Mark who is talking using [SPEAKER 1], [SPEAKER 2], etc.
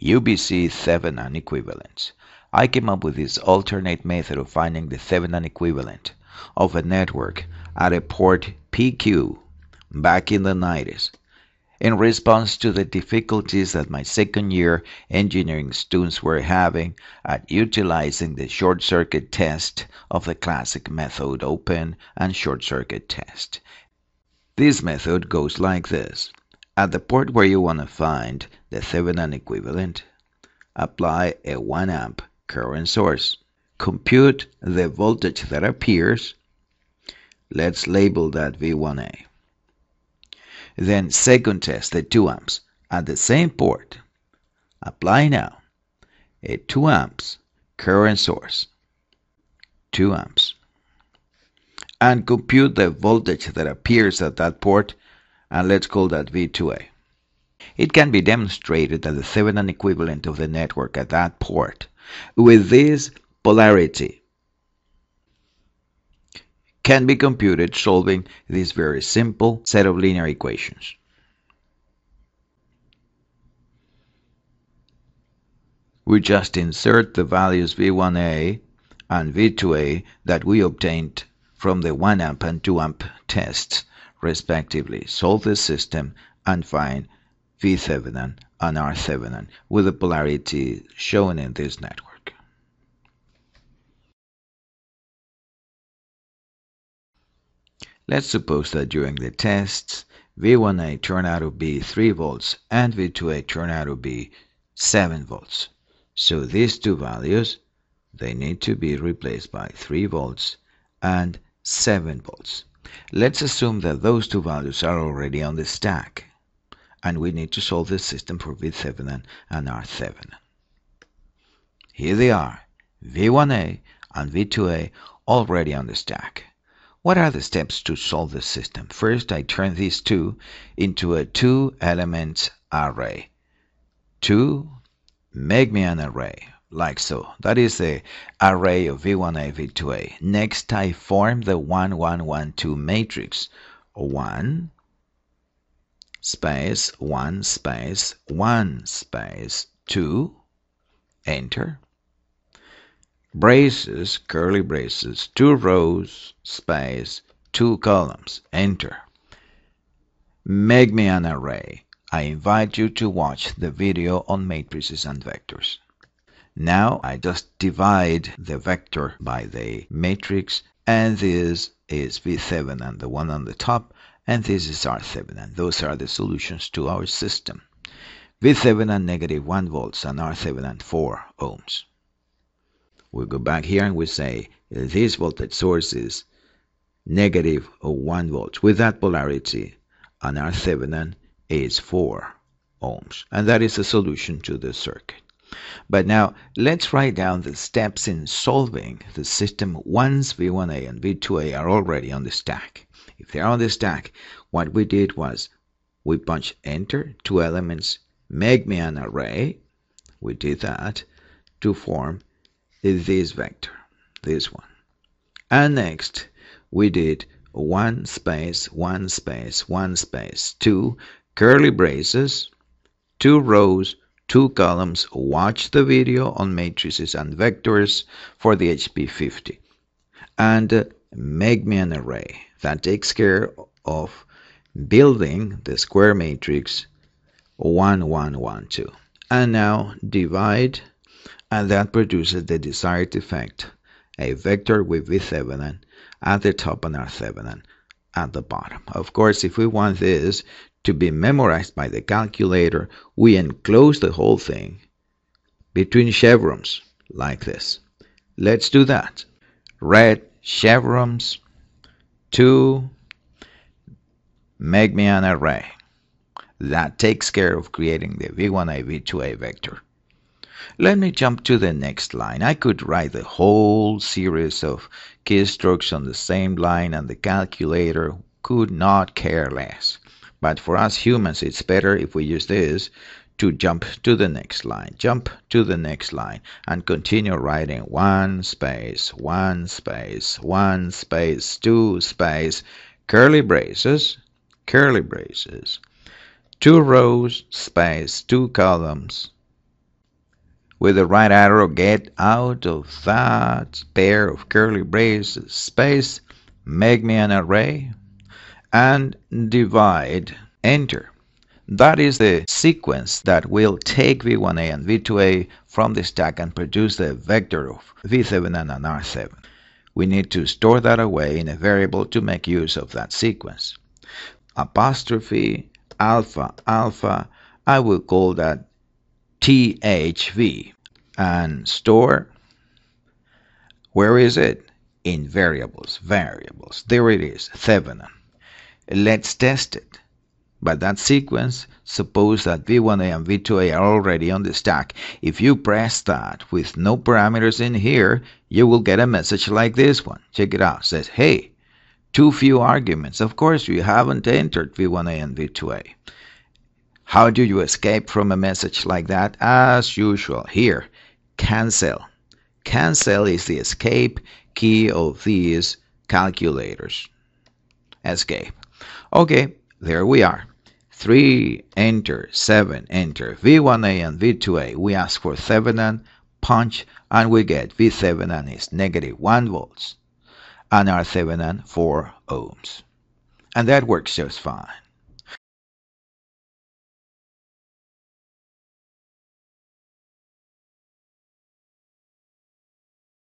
[SPEAKER 1] UBC Thevenin equivalents. I came up with this alternate method of finding the Thevenin equivalent of a network at a port PQ back in the 90s in response to the difficulties that my second-year engineering students were having at utilizing the short-circuit test of the classic method open and short-circuit test. This method goes like this. At the port where you want to find the Thevenin equivalent, apply a 1 amp current source. Compute the voltage that appears. Let's label that V1A. Then second test the 2 amps at the same port. Apply now a 2 amps current source. 2 amps. And compute the voltage that appears at that port, and let's call that V2A. It can be demonstrated that the Thevenin equivalent of the network at that port with this polarity can be computed solving this very simple set of linear equations. We just insert the values V1A and V2A that we obtained from the 1 amp and 2 amp tests respectively, solve the system, and find V Thevenin and R Thevenin with the polarity shown in this network. Let's suppose that during the tests, V1A turned out to be 3 volts and V2A turned out to be 7 volts. So these two values, they need to be replaced by 3 volts and 7 volts. Let's assume that those two values are already on the stack, and we need to solve the system for V Thevenin and R Thevenin. Here they are, V1A and V2A already on the stack. What are the steps to solve the system? First, I turn these two into a 2-element array. 2, make me an array, like so. That is the array of V1A, V2A. Next, I form the 1, 1, 1, 2 matrix. 1, space, 1, space, 1, space, 2, enter. Braces, curly braces, 2 rows, space, 2 columns, enter. Make me an array. I invite you to watch the video on matrices and vectors. Now I just divide the vector by the matrix, and this is V Thevenin, the one on the top, and this is R Thevenin. Those are the solutions to our system. V Thevenin -1 volts and R Thevenin 4 ohms. We go back here and we say this voltage source is -1 volt with that polarity, and R Thevenin is 4 ohms. And that is the solution to the circuit. But now let's write down the steps in solving the system once V1A and V2A are already on the stack. If they're on the stack, what we did was we punched enter, 2 elements, make me an array. We did that to form this vector, this one. And next we did 1 space, 1 space, 1 space, 2 curly braces, 2 rows, 2 columns. Watch the video on matrices and vectors for the HP-50 and make me an array. That takes care of building the square matrix 1, 1, 1, 2. And now divide, and that produces the desired effect, a vector with V Thevenin at the top and R Thevenin at the bottom. Of course, if we want this to be memorized by the calculator, we enclose the whole thing between chevrons like this. Let's do that. Red chevrons, 2, make me an array. That takes care of creating the V1A, V2A vector. Let me jump to the next line. I could write the whole series of keystrokes on the same line, and the calculator could not care less. But for us humans, it's better if we use this to jump to the next line, jump to the next line, and continue writing 1 space, 1 space, 1 space, 2 space, curly braces, 2 rows, space, 2 columns, With the right arrow, get out of that pair of curly braces space, make me an array, and divide. Enter. That is the sequence that will take V1A and V2A from the stack and produce the vector of V7 and R7. We need to store that away in a variable to make use of that sequence. Apostrophe alpha alpha, I will call that THV, and store. Where is it? In variables. There it is, Thevenin. Let's test it. But that sequence, suppose that V1A and V2A are already on the stack. If you press that with no parameters in here, you will get a message like this one. Check it out. It says, hey, too few arguments. Of course, you haven't entered V1A and V2A. How do you escape from a message like that? As usual, here, cancel. Cancel is the escape key of these calculators. Escape. Okay, there we are. 3, enter, 7, enter, V1A and V2A. We ask for Thevenin, punch, and we get V7 is -1 volts, and our Thevenin 4 ohms. And that works just fine.